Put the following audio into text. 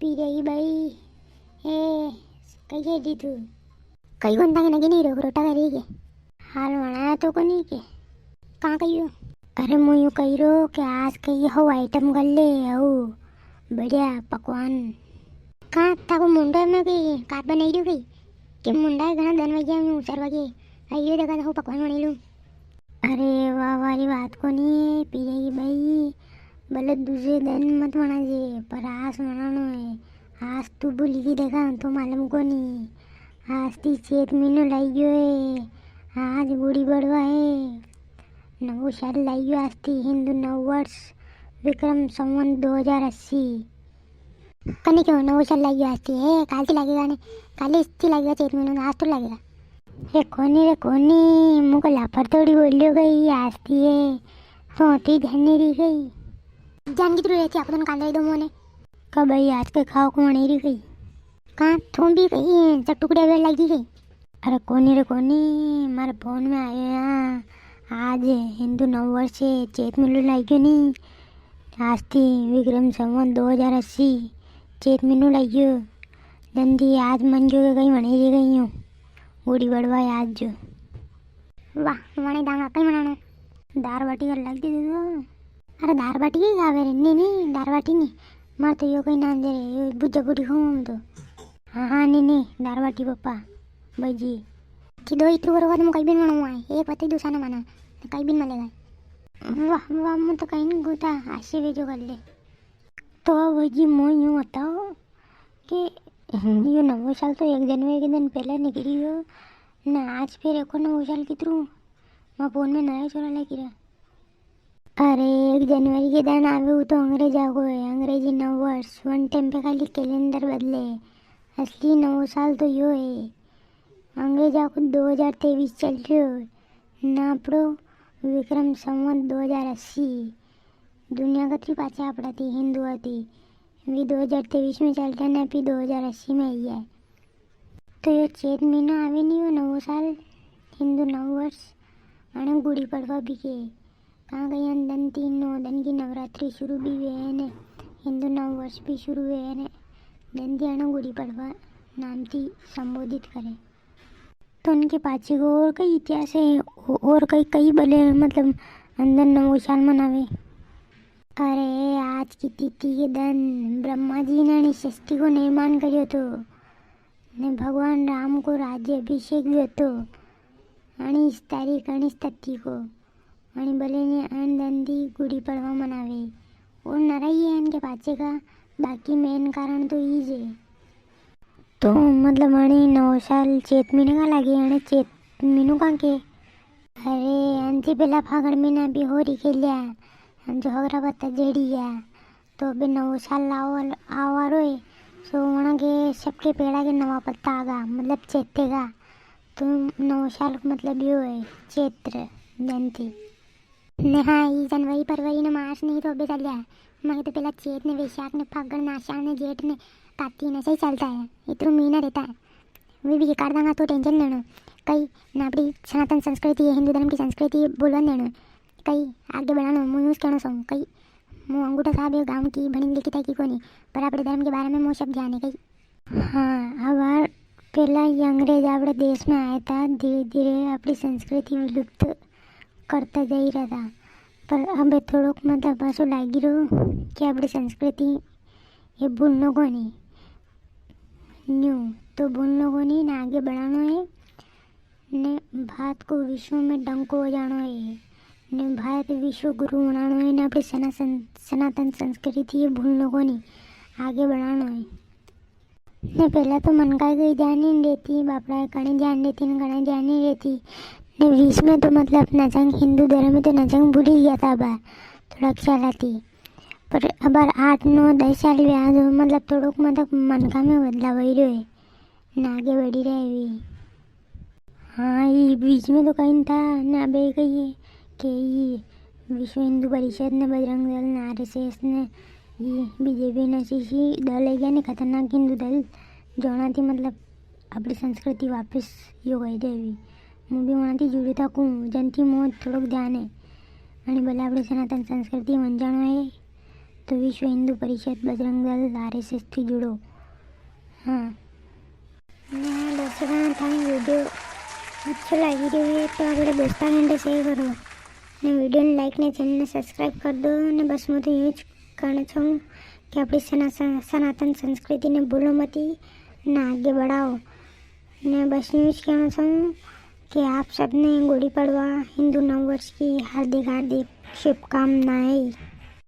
પીરે ભાઈ એ કઈ ગઈ દીધું કઈ ગંતા કે નગી નહીં રોટા કરી કે હાલ વણાયા તો કોની કે કાં કહ્યું अरे मैं यूँ कह रहा कि आज कहीं हो आइटम कर ले हो बढ़िया पकवान कहाँ था वो मुंडा में कहीं कार बनाई रही गई कि मुंडा घना दन वगे मैं 4 वागे आइए देखा था पकवान बना लूँ अरे वाह वाली बात को नहीं पी रही भाई भले दूसरे दिन मत बना जे पर आज बनाना है आज तू भूली की देखा तो मालूम को नहीं आज ती 7 महीनों लाई गयो है आज गुड़ी बढ़वा है नवो साल लाई गयो आस्ती हिंदू नव वर्ष विक्रम संवत 2080 कने क्यों नवो साल लाई गयो आस्ती है काल से लगेगा ने काल इसकी लगेगा 7 महीनों आज तो लगेगा रे कोनी मुझको लापर थोड़ी बोलियो गई आस्ती है सोती ध्यान नहीं रही गई जान की रहती आप दोनों कांदा दो मोने कब भाई आज के खाओ को नहीं रही गई कहाँ तुम भी गई सब टुकड़े वे लगी गई अरे कोनी मारे फोन में आए यहाँ आज हिंदू नव वर्ष चेत मिलू लगी नहीं आज थी विक्रम संवत 2080 चेत मिलू लगी दंदी आज मन जो गई मनी रही गई हूँ गुड़ी बड़वा आज जो वाह मने दांगा कहीं मनानो दार बाटी कर लग दी दो अरे दार बाटी की खावे रे नहीं दार बाटी नहीं मार तो यो कहीं ना दे रे बुज्जा बुटी खाऊं हम तो हाँ नहीं दार बाटी पप्पा भाई जी कि दो इतरू बरोबर मैं कहीं भी मनाऊँ है एक बात ही दूसरा ना माना कहीं भी मिलेगा वाह मैं तो कहीं नहीं गोता आशे वे जो कर ले तो भाई जी मैं यूँ बताओ कि ये नवो साल तो 1 जनवरी के दिन पहले निकली हो ना आज फिर एक नवो साल की थ्रू मैं फोन में नया चोरा लेके रहा अरे 1 जनवरी के दिन आवे वो तो अंग्रेजा को है अंग्रेजी नव वर्ष 1 टाइम पे खाली कैलेंडर बदले असली नवो साल तो यो है अंग्रेजा को 2023 चल रही नापड़ो विक्रम संवत 2080 दुनिया कतरी पाछा आपड़ा थी हिंदू थी वी 2023 में चलते ना फिर 2080 में ही है तो ये चेत महीना आवे नहीं हो नवो साल हिंदू नव वर्ष अने गुड़ी पड़वा भी के कहाँ गई अंदन 3 दिन की नवरात्रि शुरू भी हुए है ने हिंदू नव वर्ष भी शुरू हुए है ने दंदी अने गुड़ी पड़वा नाम थी संबोधित करे तो उनके पाछे को और कई इतिहास है और कई भले मतलब अंदर नवो साल मनावे अरे आज की तिथि के दिन ब्रह्मा जी ने षष्ठी को निर्माण કર્યો तो ने भगवान राम को राज्य अभिषेक दियो तो आणि इस तारीख गणेश तिथि को आणि भले ने आनंदी गुड़ी पड़वा मनावे और नराई है इनके पाछे का बाकी मेन कारण तो ये है तो मतलब अणी नवो साल चेत महीने का लगे अणे चेत महीनों का के अरे आनती पहला फागण महीना भी हो रही के लिया हम जो हगरा पत्ता जेड़ी गया तो अभी नवो साल आवा रोए सो वहाँ के सबके पेड़ा के नवा पत्ता आगा मतलब चेतेगा तो नवो साल को मतलब यो है चैत्र जयंती ने हाँ ये जनवरी फरवरी ने मार्च नहीं तो अभी चल गया मगर तो पहला चेत ने वैशाख ने फागण ने आषाढ़ ने जेठ ने कार्तिक ने सही चलता है इतना महीना रहता है वे भी काट देंगे तो टेंशन लेना कई ना अपनी सनातन संस्कृति है हिंदू धर्म की संस्कृति बोलवा देना कई आगे बढ़ाना मैं यूज़ कहना चाहूँ कई मुँह अंगूठा साहब है गाँव की बनी लिखी था कि को नहीं पर अपने धर्म के बारे में मुँह शब्द ध्यान है कई हाँ अब पहला ये अंग्रेज अपने देश में आया था धीरे धीरे अपनी संस्कृति विलुप्त करता जा ही रहा था पर अब थोड़ा मतलब ऐसा लगी रहो कि अपनी संस्कृति ये भूलने को नहीं न्यू तो भूलने को नहीं ना आगे बढ़ाना है ने भारत को विश्व में डंको हो जाना है ने भारत विश्व गुरु बनाना है ने अपनी सनातन संस्कृति ये भूलने को नहीं आगे बढ़ाना है ने पहला तो मन का कोई ध्यान नहीं देती बापड़ा कहीं ध्यान देती न कहीं ध्यान नहीं देती ने बीच में तो मतलब नजंग हिंदू धर्म में तो नजंग भूल ही गया था अब थोड़ा ख्याल आती पर अब 8-9-10 साल ब्याह दो मतलब थोड़ा मतलब मन का में बदलाव ही रहे ना आगे बढ़ी रहे हुई हाँ ये बीच में तो कहीं था ना बे कही कि ये विश्व हिंदू परिषद ने बजरंग दल ने आरएसएस ने ये बीजेपी ने सीसी दल है क्या ने खतरनाक हिंदू दल जोना थी मतलब अपनी संस्कृति वापस यो गई देवी मैं भी वहाँ थी जुड़ी था कूँ जनती मोह थोड़ा ध्यान है आणि भले अपनी सनातन संस्कृति मन जानो है तो विश्व हिंदू परिषद बजरंग दल RSS થી જોડો. હા ને દર્શકોને તમે વિડીયો अच्छो लागी रही है तो आप दोस्तों घंटे शेयर करो ने वीडियो ने लाइक ने चैनल ने सब्सक्राइब कर दो ने बस मैं तो यूँ कहना चाहूँ कि अपनी सनातन संस्कृति ने भूलो मती ना आगे बढ़ाओ ने बस यूँ कहना चाहूँ कि आप सबने गुड़ी पड़वा हिंदू नव वर्ष की हार्दिक शुभकामनाएं.